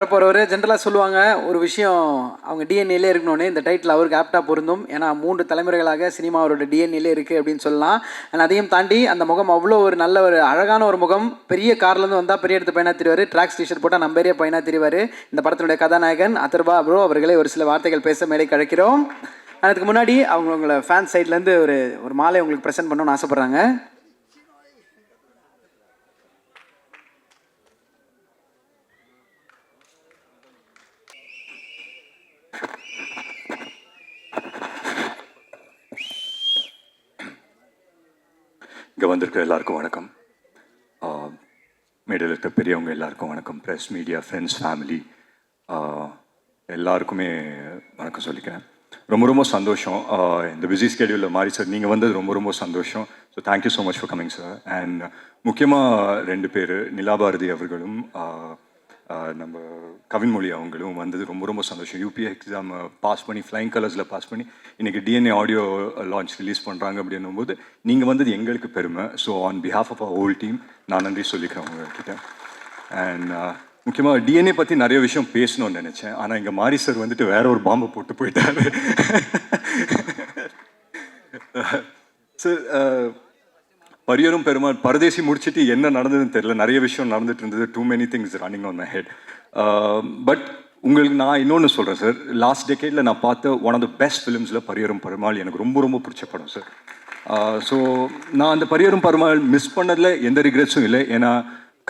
போகிறவர் ஜென்ரலாக சொல்லுவாங்க ஒரு விஷயம் அவங்க டிஎன்ஏலே இருக்கணும்னு இந்த டைட்டில் அவருக்கு ஆப்டாக பொருந்தும். ஏன்னா 3 தலைமுறைகளாக சினிமா அவரோட டிஎன்ஏலே இருக்குது அப்படின்னு சொல்லலாம். அண்ட் அதையும் தாண்டி அந்த முகம் அவ்வளோ ஒரு நல்ல ஒரு அழகான ஒரு முகம். பெரிய கார்லேருந்து வந்தால் பெரிய இடத்து பையனாக தெரிவார். ட்ராக்ஸ் டிஷர்ட் போட்டால் நம்ம பெரிய பையனாக தெரிவார். இந்த படத்தினுடைய கதாநாயகன் அதர்வா ப்ரோ அவர்களை ஒரு சில வார்த்தைகள் பேச மேலே கழிக்கிறோம். அதுக்கு முன்னாடி உங்களை ஃபேன் சைட்லேருந்து ஒரு மாலை உங்களுக்கு ப்ரெசென்ட் பண்ணணும்னு ஆசைப்பட்றாங்க. இங்கே வந்திருக்கிற எல்லாருக்கும் வணக்கம். மேடையில் இருக்க பெரியவங்க எல்லாருக்கும் வணக்கம். ப்ரெஸ், மீடியா, ஃப்ரெண்ட்ஸ், ஃபேமிலி எல்லாருக்குமே வணக்கம் சொல்லிக்கிறேன். ரொம்ப ரொம்ப சந்தோஷம். இந்த பிஸி ஸ்கெடியூலில் மாறி சார் நீங்கள் வந்தது ரொம்ப ரொம்ப சந்தோஷம். So thank you so much for coming sir. And முக்கியமாக 2 பேர், நிலாபாரதி அவர்களும் நம்ம கவின்மொழி அவங்களும் வந்தது ரொம்ப ரொம்ப சந்தோஷம். யூபிஏ எக்ஸாம் பாஸ் பண்ணி ஃப்ளைங் கலர்ஸில் பாஸ் பண்ணி இன்றைக்கி டிஎன்ஏ ஆடியோ லான்ச் ரிலீஸ் பண்ணுறாங்க அப்படின்னும் போது நீங்கள் வந்தது எங்களுக்கு பெருமை. So on behalf of a whole team நான் நன்றி சொல்லிக்கிறேன் உங்ககிட்ட. அண்ட் முக்கியமாக டிஎன்ஏ பற்றி நிறைய விஷயம் பேசணும்னு நினச்சேன். ஆனால் இங்கே மாரி சார் வந்துட்டு வேற ஒரு பாம்பை போட்டு போயிட்டாரு. சார் பரியரும் பெருமாள் பரதேசி முடிச்சுட்டு என்ன நடந்ததுன்னு தெரியல. நிறைய விஷயம் நடந்துட்டு இருந்தது. Too many things running on my head. But உங்களுக்கு நான் இன்னொன்று சொல்கிறேன் சார். லாஸ்ட் டெக்கேடில் நான் பார்த்த ஒன் ஆஃப் த பெஸ்ட் ஃபிலிம்ஸில் பரியரும் பெருமாள் எனக்கு ரொம்ப ரொம்ப பிடிச்ச படம் சார். ஸோ நான் அந்த பரியரும் பெருமாள் மிஸ் பண்ணதில் எந்த ரிக்ரெட்ஸும் இல்லை. ஏன்னா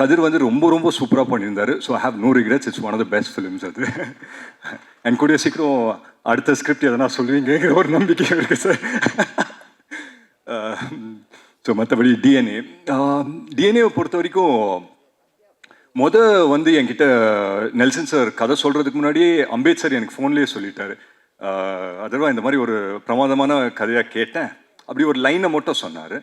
கதிர் வந்து ரொம்ப ரொம்ப சூப்பராக பண்ணியிருந்தாரு. So I have no regrets. It's one of the best films அது. என் கூடிய சீக்கிரம் அடுத்த ஸ்கிரிப்ட் எதனா சொல்லுவீங்கிற ஒரு நம்பிக்கை இருக்குது சார். ஸோ மற்றபடி டிஎன்ஏவை பொறுத்த வரைக்கும் வந்து என்கிட்ட நெல்சன் சார் கதை சொல்கிறதுக்கு முன்னாடியே அம்பேத்கர் எனக்கு ஃபோன்லேயே சொல்லிட்டாரு. அதர்வா இந்த மாதிரி ஒரு பிரமாதமான கதையாக கேட்டேன். அப்படி ஒரு லைனை மட்டும் சொன்னார்.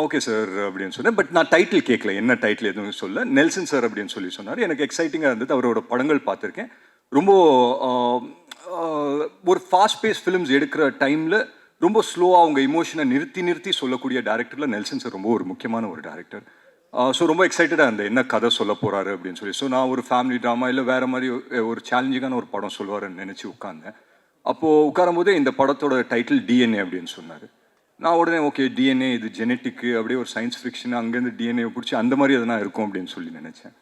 ஓகே சார் அப்படின்னு சொன்னேன். பட் நான் டைட்டில் கேட்கல, என்ன டைட்டில் எதுவும் சொல்ல. நெல்சன் சார் அப்படின்னு சொல்லி சொன்னார். எனக்கு எக்ஸைட்டிங்காக இருந்தது. அவரோட படங்கள் பார்த்துருக்கேன். ரொம்ப ஒரு ஃபாஸ்ட் பேஸ் ஃபிலிம்ஸ் எடுக்கிற டைமில் ரொம்ப ஸ்லோவாக அவங்க இமோஷனை நிறுத்தி சொல்லக்கூடிய டேரக்டரில் நெல்சன் சார் ரொம்ப ஒரு முக்கியமான ஒரு டேரக்டர். ஸோ ரொம்ப எக்ஸைட்டடாக இருந்தேன் என்ன கதை சொல்ல போகிறாரு அப்படின்னு சொல்லி. ஸோ நான் ஒரு ஃபேமிலி ட்ராமா இல்லை வேறு மாதிரி ஒரு சேலஞ்சிங்கான ஒரு படம் சொல்லுவார்ன்னு நினச்சி உட்காந்தேன். அப்போது உட்காரும் போதே இந்த படத்தோட டைட்டில் டிஎன்ஏ அப்படின்னு சொன்னார். நான் உடனே ஓகே டிஎன்ஏ இது ஜெனட்டிக்கு அப்படியே ஒரு சயின்ஸ் ஃபிக்ஷன் அங்கேருந்து டிஎன்ஏ பிடிச்சி அந்த மாதிரி எதனா இருக்கும் அப்படின்னு சொல்லி நினச்சேன்.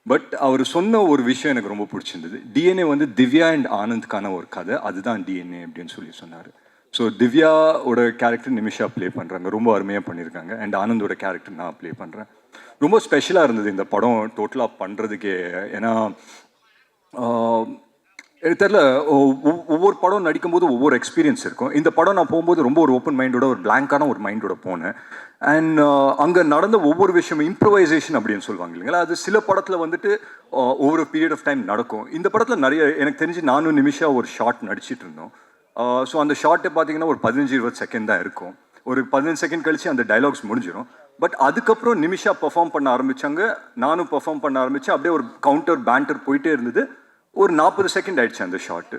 பட் அவர் சொன்ன ஒரு விஷயம் எனக்கு ரொம்ப பிடிச்சிருந்தது. டிஎன்ஏ வந்து திவ்யா அண்ட் ஆனந்த்கான ஒரு கதை, அதுதான் டிஎன்ஏ அப்படின்னு சொல்லி சொன்னார். ஸோ திவ்யாவோட கேரக்டர் நிமிஷா ப்ளே பண்ணுறாங்க, ரொம்ப அருமையாக பண்ணியிருக்காங்க. அண்ட் ஆனந்தோட கேரக்டர் நான் ப்ளே பண்ணுறேன். ரொம்ப ஸ்பெஷலாக இருந்தது இந்த படம் டோட்டலாக பண்ணுறதுக்கே. ஏன்னா எனக்கு தெரியல, ஒவ்வொரு படம் நடிக்கும்போது ஒவ்வொரு எக்ஸ்பீரியன்ஸ் இருக்கும். இந்த படம் நான் போகும்போது ரொம்ப ஒரு ஓப்பன் மைண்டோட ஒரு பிளாங்கான ஒரு மைண்டோட போனேன். அண்ட் அங்கே நடந்த ஒவ்வொரு விஷயமும் இம்ப்ரவைசேஷன் அப்படின்னு சொல்லுவாங்க இல்லைங்களா, அது சில படத்தில் வந்துட்டு ஒவ்வொரு பீரியட் ஆஃப் டைம் நடக்கும். இந்த படத்தில் நிறைய எனக்கு தெரிஞ்சு நானும் நிமிஷா ஒரு ஷார்ட் நடிச்சிட்டு இருந்தோம். ஸோ அந்த ஷார்ட்டை பார்த்தீங்கன்னா ஒரு 15-20 செகண்ட் தான் இருக்கும். ஒரு 15 செகண்ட் கழிச்சு அந்த டைலாக்ஸ் முடிஞ்சிடும். பட் அதுக்கப்புறம் நிமிஷா பெர்ஃபார்ம் பண்ண ஆரம்பித்தாங்க, நானும் பெர்ஃபார்ம் பண்ண ஆரம்பித்தேன். அப்படியே ஒரு கவுண்டர் பேண்டர் போயிட்டே இருந்தது. ஒரு 40 செகண்ட் ஆயிடுச்சு அந்த ஷார்ட்டு.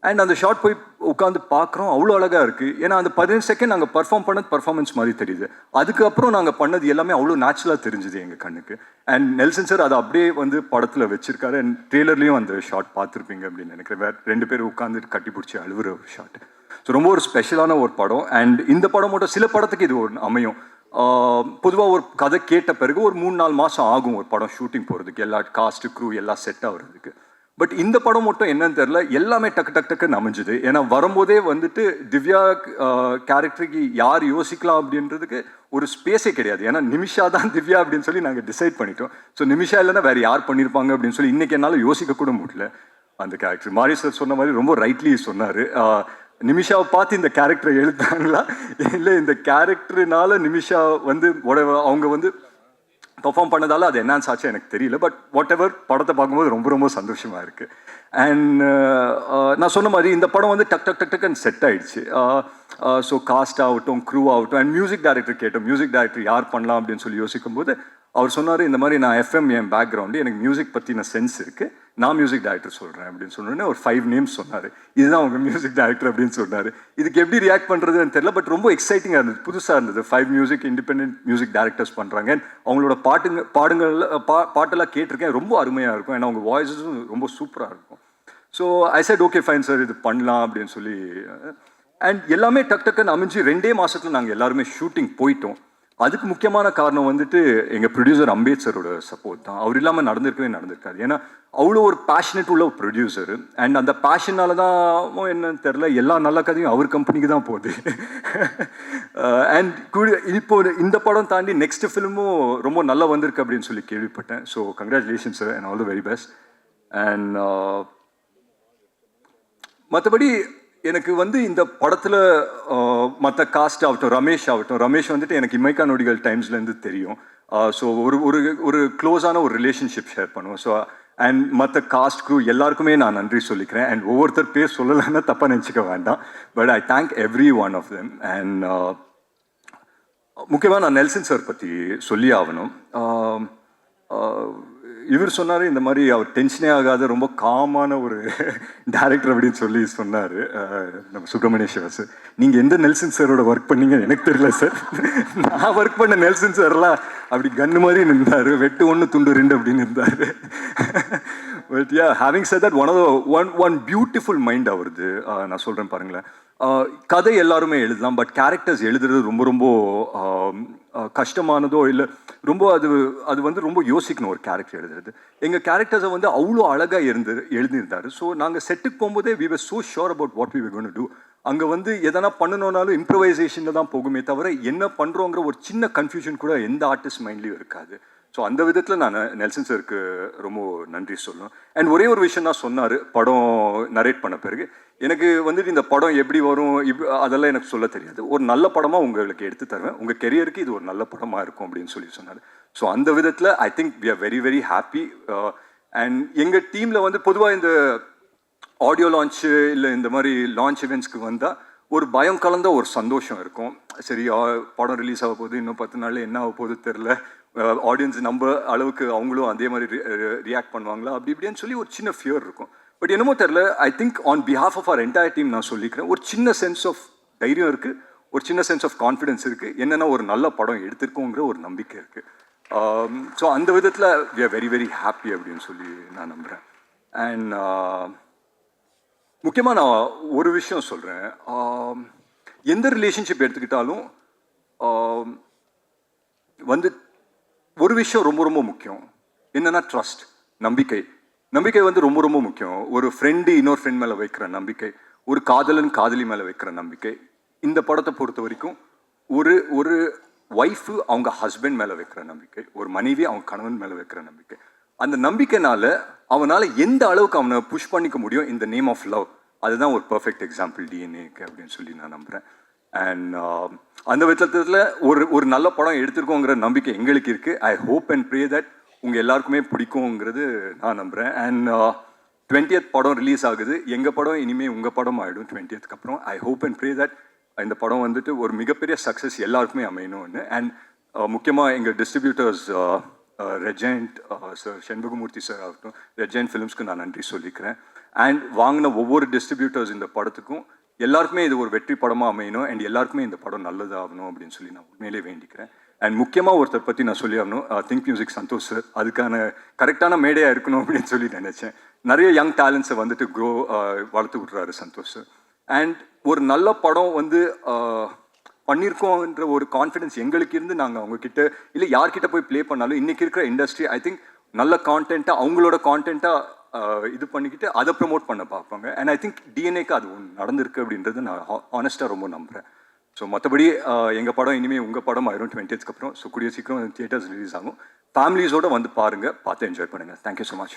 அண்ட் அந்த ஷார்ட் போய் உட்காந்து பார்க்குறோம், அவ்வளோ அழகாக இருக்குது. ஏன்னா அந்த 15 செகண்ட் நாங்கள் பர்ஃபார்ம் பண்ணது பர்ஃபார்மன்ஸ் மாதிரி தெரியுது. அதுக்கப்புறம் நாங்கள் பண்ணது எல்லாமே அவ்வளோ நேச்சுரலாக தெரிஞ்சுது எங்கள் கண்ணுக்கு. அண்ட் நெல்சன் சார் அதை அப்படியே வந்து படத்தில் வச்சிருக்காரு. அண்ட் ட்ரெய்லர்லேயும் அந்த ஷார்ட் பார்த்துருப்பீங்க அப்படின்னு நினைக்கிறேன். வேறு 2 பேர் உட்காந்து கட்டி பிடிச்சி அழுவுற ஒரு ஷார்ட். ஸோ ரொம்ப ஒரு ஸ்பெஷலான ஒரு படம். அண்ட் இந்த படம் மட்டும் சில படத்துக்கு இது ஒரு அமையும். பொதுவாக ஒரு கதை கேட்ட பிறகு ஒரு 3-4 மாதம் ஆகும் ஒரு படம் ஷூட்டிங் போகிறதுக்கு, எல்லா காஸ்ட்டு க்ரூ எல்லாம் செட் ஆகுறதுக்கு. பட் இந்த படம் மட்டும் என்னன்னு தெரியல, எல்லாமே டக்குன்னு அமைஞ்சுது. ஏன்னா வரும்போதே வந்துட்டு திவ்யா கேரக்டருக்கு யார் யோசிக்கலாம் அப்படின்றதுக்கு ஒரு ஸ்பேஸே கிடையாது. ஏன்னா நிமிஷா தான் திவ்யா அப்படின்னு சொல்லி நாங்கள் டிசைட் பண்ணிட்டோம். ஸோ நிமிஷா இல்லைன்னா வேறு யார் பண்ணியிருப்பாங்க அப்படின்னு சொல்லி இன்றைக்கி என்னால் யோசிக்க கூட முடியல அந்த கேரக்டர். மாரி சார் சொன்ன மாதிரி ரொம்ப ரைட்லி சொன்னார். நிமிஷாவை பார்த்து இந்த கேரக்டரை எழுத்தாங்களா இல்லை இந்த கேரக்டர்னால நிமிஷா வந்து அவங்க வந்து பர்ஃபார்ம் பண்ணதால அது என்னான்னு ஆச்சு எனக்கு தெரியல. பட் வாட் எவர் படத்தை பார்க்கும்போது ரொம்ப ரொம்ப சந்தோஷமாக இருக்குது. அண்ட் நான் சொன்ன மாதிரி இந்த படம் வந்து டக்குன்னு செட் ஆகிடுச்சு. ஸோ காஸ்ட் ஆகட்டும், க்ரூ ஆகட்டும், அண்ட் மியூசிக் டைரக்டர் கேட்டோம். மியூசிக் டைரக்டர் யார் பண்ணலாம் அப்படின்னு சொல்லி யோசிக்கும் போது அவர் சொன்னார், இந்த மாதிரி நான் எஃப்எம் என் பேக்ரவுண்டு, எனக்கு மியூசிக் பற்றின சென்ஸ் இருக்குது, நான் மியூசிக் டைரக்டர் சொல்கிறேன் அப்படின்னு சொன்னோடனே ஒரு 5 நேம்ஸ் சொன்னார். இதுதான் அவங்க மியூசிக் டைரக்டர் அப்படின்னு சொன்னார். இதுக்கு எப்படி ரியாக்ட் பண்ணுறதுன்னு தெரியல, பட் ரொம்ப எக்ஸைட்டிங்காக இருந்தது, புதுசாக இருந்தது. 5 மியூசிக் இண்டிபெண்டன்ட் மியூசிக் டைரக்டர்ஸ் பண்ணுறாங்க. அவங்களோட பாட்டெல்லாம் கேட்டிருக்கேன், ரொம்ப அருமையாக இருக்கும். ஏன்னா அவங்க வாய்ஸஸும் ரொம்ப சூப்பராக இருக்கும். So I set okay fine sir, இது பண்ணலாம் அப்படின்னு சொல்லி. அண்ட் எல்லாமே டக்குன்னு அமைஞ்சு 2 மாதத்தில் நாங்கள் எல்லாருமே ஷூட்டிங் போயிட்டோம். அதுக்கு முக்கியமான காரணம் வந்துட்டு எங்கள் ப்ரொடியூசர் அம்பேத் சரோட சப்போர்ட் தான். அவர் இல்லாமல் நடந்திருக்காது. ஏன்னா அவ்வளோ ஒரு பேஷனேட் உள்ள ஒரு ப்ரொடியூசர். அண்ட் அந்த பேஷனால தான் என்னன்னு தெரில, எல்லா நல்ல கதையும் அவர் கம்பெனிக்கு தான் போகுது. அண்ட் இப்போ இந்த படம் தாண்டி நெக்ஸ்ட் ஃபிலிமும் ரொம்ப நல்லா வந்திருக்கு அப்படின்னு சொல்லி கேள்விப்பட்டேன். So congratulations sir and all the very best. And மற்றபடி எனக்கு வந்து இந்த படத்தில் மற்ற காஸ்ட் ஆகட்டும், ரமேஷ் வந்துட்டு எனக்கு இமைக்கா நொடிகள் டைம்ஸ்லேருந்து தெரியும். ஸோ ஒரு க்ளோஸான ஒரு ரிலேஷன்ஷிப் ஷேர் பண்ணுவோம். ஸோ அண்ட் மற்ற காஸ்ட் க்ரூ எல்லாருக்குமே நான் நன்றி சொல்லிக்கிறேன். அண்ட் ஒவ்வொருத்தர் பேர் சொல்லலைன்னா தப்பாக நினச்சிக்க வேண்டாம். But I thank every one of them. And முக்கியமாக நான் நெல்சன் சார் பற்றி சொல்லி ஆகணும். இவர் சொன்னார், இந்த மாதிரி அவர் டென்ஷனே ஆகாத ரொம்ப காமான ஒரு டேரக்டர் அப்படின்னு சொல்லி சொன்னார் நம்ம சுப்பிரமணிய சிவா சார். நீங்கள் எந்த நெல்சன் சாரோட ஒர்க் பண்ணீங்கன்னு எனக்கு தெரியல சார். நான் ஒர்க் பண்ண நெல்சன் சார்லாம் அப்படி கன்று மாதிரி நின்றார், வெட்டு 1 துண்டு 2 அப்படின்னு இருந்தார். But yeah, having set that one beautiful mind அவருது. நான் சொல்கிறேன் பாருங்களேன், கதை எல்லாருமே எழுதலாம், பட் கேரக்டர்ஸ் எழுதுறது ரொம்ப கஷ்டமானதோ இல்லை, ரொம்ப அது வந்து ரொம்ப யோசிக்கணும் ஒரு கேரக்டர் எழுதுறது. எங்கள் கேரக்டர்ஸை வந்து அவ்வளோ அழகாக எழுதியிருந்தார். ஸோ நாங்கள் செட்டுக்கு போகும்போதே we were so sure about what we were going to do. அங்கே வந்து எதனா பண்ணணுன்னாலும் இம்ப்ரவைசேஷனில் தான் போகுமே தவிர என்ன பண்ணுறோங்கிற ஒரு சின்ன கன்ஃபியூஷன் கூட எந்த ஆர்டிஸ்ட் மைண்ட்லேயும் இருக்காது. ஸோ அந்த விதத்தில் நான் நெல்சன் சாருக்கு ரொம்ப நன்றி சொல்லணும். அண்ட் ஒரே ஒரு விஷயம் தான் சொன்னார் படம் நரேட் பண்ண பிறகு, எனக்கு வந்துட்டு இந்த படம் எப்படி வரும் அதெல்லாம் எனக்கு சொல்ல தெரியாது, ஒரு நல்ல படமாக உங்களுக்கு எடுத்து தருவேன், உங்கள் கெரியருக்கு இது ஒரு நல்ல படமாக இருக்கும் அப்படின்னு சொல்லி சொன்னார். ஸோ அந்த விதத்தில் I think we are very very happy. And எங்கள் டீமில் வந்து பொதுவாக இந்த ஆடியோ லான்ச்சு இல்லை இந்த மாதிரி லான்ச் இவெண்ட்ஸ்க்கு வந்தால் ஒரு பயம் கலந்த ஒரு சந்தோஷம் இருக்கும். சரி, படம் ரிலீஸ் ஆக போகுது, இன்னும் 10 நாளில் என்ன ஆக போகுது தெரில, ஆடியன்ஸ் நம்ம அளவுக்கு அவங்களும் அதே மாதிரி ரியாக்ட் பண்ணுவாங்களா அப்படி இப்படின்னு சொல்லி ஒரு சின்ன ஃபியர் இருக்கும். பட் என்னமோ தெரில, I think on behalf of our entire team நான் சொல்லிக்கிறேன், ஒரு சின்ன சென்ஸ் ஆஃப் தைரியம் இருக்குது, ஒரு சின்ன சென்ஸ் ஆஃப் கான்ஃபிடென்ஸ் இருக்குது. என்னென்னா ஒரு நல்ல படம் எடுத்திருக்கோங்கிற ஒரு நம்பிக்கை இருக்குது. ஸோ அந்த விதத்தில் we are very very happy அப்படின்னு சொல்லி நான் நம்புகிறேன். அண்ட் முக்கியமாக நான் ஒரு விஷயம் சொல்கிறேன், எந்த ரிலேஷன்ஷிப் எடுத்துக்கிட்டாலும் வந்து ஒரு விஷயம் ரொம்ப முக்கியம், என்னென்னா ட்ரஸ்ட், நம்பிக்கை வந்து ரொம்ப முக்கியம். ஒரு ஃப்ரெண்டு இன்னொரு ஃப்ரெண்ட் மேலே வைக்கிற நம்பிக்கை, ஒரு காதலி மேலே வைக்கிற நம்பிக்கை. இந்த படத்தை பொறுத்த வரைக்கும் ஒரு ஒய்ஃபு அவங்க ஹஸ்பண்ட் மேலே வைக்கிற நம்பிக்கை, ஒரு மனைவி அவங்க கணவன் மேலே வைக்கிற நம்பிக்கை. அந்த நம்பிக்கைனால அவனால் எந்த அளவுக்கு அவனை புஷ் பண்ணிக்க முடியும் இந்த நேம் ஆஃப் லவ். அதுதான் ஒரு பர்ஃபெக்ட் எக்ஸாம்பிள் டிஎன்ஏக்கு அப்படின்னு சொல்லி நான் நம்புகிறேன். அண்ட் அந்த விதத்தில் ஒரு நல்ல படம் எடுத்திருக்கோங்கிற நம்பிக்கை எங்களுக்கு இருக்குது. I hope and pray that உங்கள் எல்லாருக்குமே பிடிக்குங்கிறது நான் நம்புகிறேன். அண்ட் 20th படம் ரிலீஸ் ஆகுது, எங்கள் படம் இனிமேல் உங்கள் படம் ஆகிடும் 20th அப்புறம். I hope and pray that இந்த படம் வந்துட்டு ஒரு மிகப்பெரிய சக்ஸஸ் எல்லாருக்குமே அமையணும்னு. அண்ட் முக்கியமாக எங்கள் distributors Regent sir, Shenbagamoorthy sir ஆகட்டும், ரெஜெண்ட் ஃபிலிம்ஸ்க்கு நான் நன்றி சொல்லிக்கிறேன். அண்ட் வாங்கின ஒவ்வொரு டிஸ்ட்ரிபியூட்டர்ஸ் இந்த படத்துக்கும் எல்லாருக்குமே இது ஒரு வெற்றி படமாக அமையணும் அண்ட் எல்லாருக்குமே இந்த படம் நல்லதாகணும் அப்படின்னு சொல்லி நான் உண்மையிலே வேண்டிக்கிறேன். அண்ட் முக்கியமாக ஒருத்தர் பற்றி நான் சொல்லி ஆகணும், திங்க் மியூசிக் சந்தோஷ் சார். அதுக்கான கரெக்டான மேடையாக இருக்கணும் அப்படின்னு சொல்லி நினச்சேன். நிறைய யங் டேலண்ட்ஸை வந்துட்டு வளர்த்து விட்றாரு சந்தோஷ் சார். அண்ட் ஒரு நல்ல படம் வந்து பண்ணியிருக்கோன்ற ஒரு கான்ஃபிடென்ஸ் எங்களுக்கு இருந்து நாங்கள் அவங்கக்கிட்ட இல்லை யார்கிட்ட போய் ப்ளே பண்ணாலும் இன்றைக்கி இருக்கிற இண்டஸ்ட்ரி ஐ திங்க் நல்ல கான்டென்ட்டாக அவங்களோட கான்டென்ட்டாக இது பண்ணிக்கிட்டு அதை ப்ரமோட் பண்ண பார்ப்பாங்க. அண்ட் ஐ திங்க் டிஎன்ஏக்கு அது ஒன்று நடந்திருக்கு அப்படின்றது நான் ஆனஸ்ட்டாக ரொம்ப நம்புகிறேன். ஸோ மற்றபடி எங்கள் படம் இனிமேல் உங்கள் படம் ஆயிரும் 20th அப்புறம். ஸோ கூடிய சீக்கிரம் தியேட்டர்ஸ் ரிலீஸ் ஆகும். ஃபேமிலிஸோடு வந்து பாருங்கள், பார்த்து என்ஜாய் பண்ணுங்கள். Thank you so much.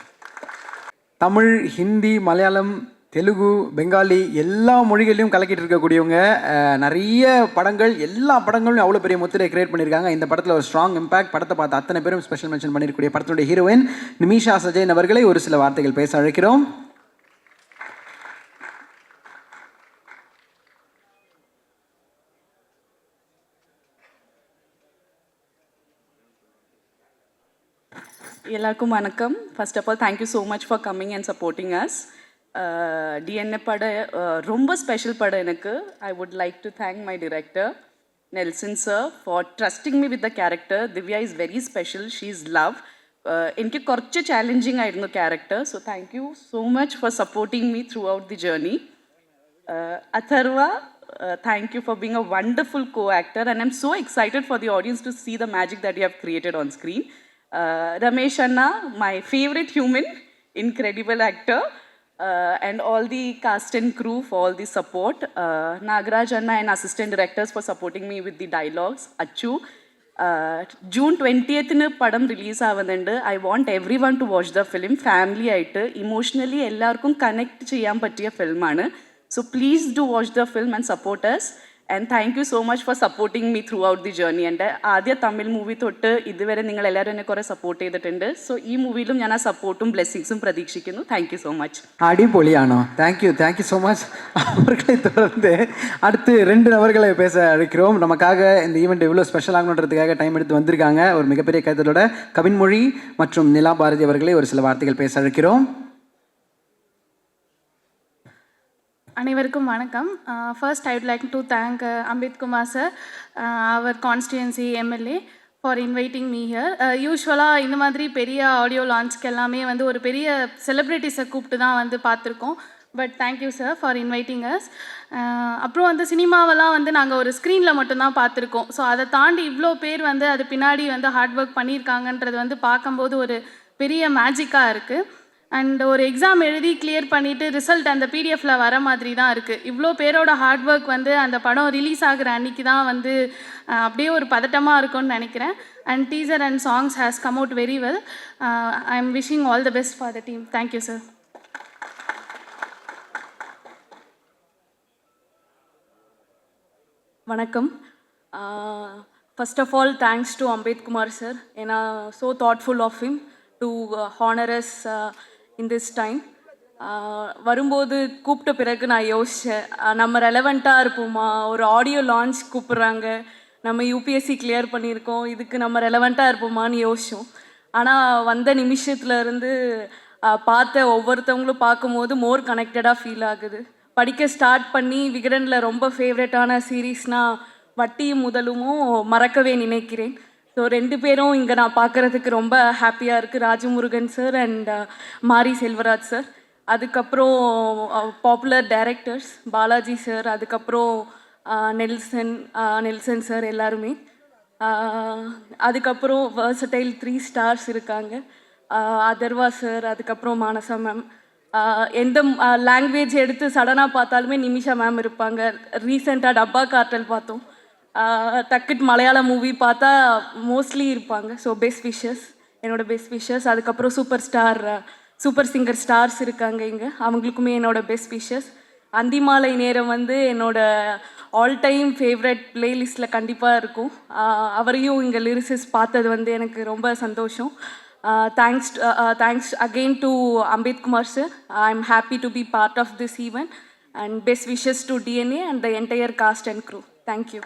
Tamil, Hindi, Malayalam, Telugu, Bengali எல்லா மொழிகளையும் கலக்கிட்டு இருக்கக்கூடியவங்க. நிறைய படங்கள், எல்லா படங்களும் அவ்வளோ பெரிய முத்திரை கிரியேட் பண்ணியிருக்காங்க. இந்த படத்தில் ஒரு ஸ்ட்ராங் இம்பாக்ட். படத்தை பார்த்து அத்தனை பேரும் ஸ்பெஷல் மென்ஷன் பண்ணியிருக்கக்கூடிய படத்தினுடைய ஹீரோயின் நிமிஷா சஜயன் அவர்களை ஒரு சில வார்த்தைகள் பேச அழைக்கிறோம். எல்லாருக்கும் வணக்கம். First of all thank you so much for coming and supporting us. DNA படம் ரொம்ப ஸ்பெஷல் படம் எனக்கு. I would like to thank my director Nelson sir for trusting me with the character. Divya is very special, she is love. എനിക്ക് കുറച്ച് challenging ആയിരുന്നു character. So thank you so much for supporting me throughout the journey. Atharva, thank you for being a wonderful co-actor, and I'm so excited for the audience to see the magic that you have created on screen. Ramesh Anna, my favorite human, incredible actor, and all the cast and crew for all the support. Nagaraj Anna and assistant directors for supporting me with the dialogues. Achu, June 20th padam release ആവുന്നുണ്ട്. I want everyone to watch the film. Family ആയിട്ട് emotionally എല്ലാവർക്കും connect ചെയ്യാൻ പറ്റിയ ഫിലിമാണ്. So please do watch the film and support us. And thank you so much for supporting me throughout the journey. And ആദ്യ Tamil movie തൊട്ട് ഇതുവരെ നിങ്ങൾ എല്ലാവരും എന്നെ കുറേ സപ്പോർട്ട് ചെയ്തിട്ടുണ്ട്. സോ ഈ മൂവിയിലും ഞാൻ ആ സപ്പോർട്ടും ബ്ലെസ്സിങ്സും പ്രതീക്ഷിക്കുന്നു. Thank you so much. அடிப்பொலியானோ, தேங்க்யூ ஸோ மச். அவர்களை தொடர்ந்து அடுத்து 2 நபர்களை பேச அழைக்கிறோம். நமக்காக இந்த ஈவெண்ட் எவ்வளோ ஸ்பெஷல் ஆகணுன்றதுக்காக டைம் எடுத்து வந்திருக்காங்க. ஒரு மிகப்பெரிய கருத்தோட கவின்மொழி மற்றும் நிலா பாரதி அவர்களை ஒரு சில வார்த்தைகள் பேச அழைக்கிறோம். அனைவருக்கும் வணக்கம். First I would like to thank Ambeth Kumar sir, அவர் constituency MLA, for inviting me here. யூஸ்வலாக இந்த மாதிரி பெரிய ஆடியோ லான்ச்க்கு எல்லாமே வந்து ஒரு பெரிய செலிப்ரிட்டிஸை கூப்பிட்டு தான் வந்து பார்த்துருக்கோம். But thank you sir for inviting as. அப்புறம் வந்து சினிமாவெல்லாம் வந்து நாங்கள் ஒரு ஸ்க்ரீனில் மட்டும்தான் பார்த்துருக்கோம். ஸோ அதை தாண்டி இவ்வளோ பேர் வந்து அது பின்னாடி வந்து ஹார்ட் ஒர்க் பண்ணியிருக்காங்கன்றது வந்து பார்க்கும்போது ஒரு பெரிய மேஜிக்காக இருக்குது. அண்ட் ஒரு எக்ஸாம் எழுதி கிளியர் பண்ணிவிட்டு ரிசல்ட் அந்த பிடிஎஃப்ல வர மாதிரி தான் இருக்குது. இவ்வளோ பேரோட ஹார்ட் ஒர்க் வந்து அந்த படம் ரிலீஸ் ஆகிற அன்றைக்கி தான் வந்து அப்படியே ஒரு பதட்டமாக இருக்கும்னு நினைக்கிறேன். And teaser and songs has come out very well. I am wishing all the best for the team. Thank you sir. வணக்கம். First of all thanks to Ambeth Kumar sir. ஏன்னா so thoughtful of him to honour us in this time. வரும்போது கூப்பிட்ட பிறகு நான் யோசித்தேன், நம்ம ரெலவெண்ட்டாக இருப்போமா, ஒரு ஆடியோ லான்ச் கூப்பிட்றாங்க, நம்ம யூபிஎஸ்சி கிளியர் பண்ணியிருக்கோம், இதுக்கு நம்ம ரெலவெண்ட்டாக இருப்போமான்னு யோசித்தோம். ஆனால் வந்த நிமிஷத்துலேருந்து பார்த்த ஒவ்வொருத்தவங்களும் பார்க்கும்போது மோர் கனெக்டடாக ஃபீல் ஆகுது. படிக்க ஸ்டார்ட் பண்ணி விகடனில் ரொம்ப ஃபேவரட்டான சீரீஸ்னால் வட்டியும் முதலுமும் மறக்கவே நினைக்கிறேன். ஸோ 2 பேரும் இங்கே நான் பார்க்குறதுக்கு ரொம்ப ஹாப்பியாக இருக்குது. ராஜமுருகன் சார் அண்ட் மாரி செல்வராஜ் சார். அதுக்கப்புறம் பாப்புலர் டைரக்டர்ஸ் பாலாஜி சார், அதுக்கப்புறம் நெல்சன் சார் எல்லாருமே. அதுக்கப்புறம் வெர்சடைல் 3 ஸ்டார்ஸ் இருக்காங்க. அதர்வா சார், அதுக்கப்புறம் மானசா மேம். எந்த லாங்குவேஜ் எடுத்து சடனாக பார்த்தாலுமே நிமிஷா மேம் இருப்பாங்க. ரீசெண்டாக டப்பா கார்ட்டல் பார்த்தோம். டக்குட் மலையாள மூவி பார்த்தா மோஸ்ட்லி இருப்பாங்க. ஸோ பெஸ்ட் விஷஸ், என்னோட பெஸ்ட் விஷஸ். அதுக்கப்புறம் சூப்பர் சிங்கர் ஸ்டார்ஸ் இருக்காங்க இங்கே, அவங்களுக்குமே என்னோட பெஸ்ட் விஷஸ். அந்திமாலை நேரம் வந்து என்னோட ஆல் டைம் ஃபேவரட் பிளேலிஸ்ட்டில் கண்டிப்பாக இருக்கும். அவரையும் இங்கே லிரிசிஸ்ட் பார்த்தது வந்து எனக்கு ரொம்ப சந்தோஷம். Thanks again to Ambeth Kumar sir. I am happy to be part of this event and best wishes to DNA and the entire cast and crew. Thank you.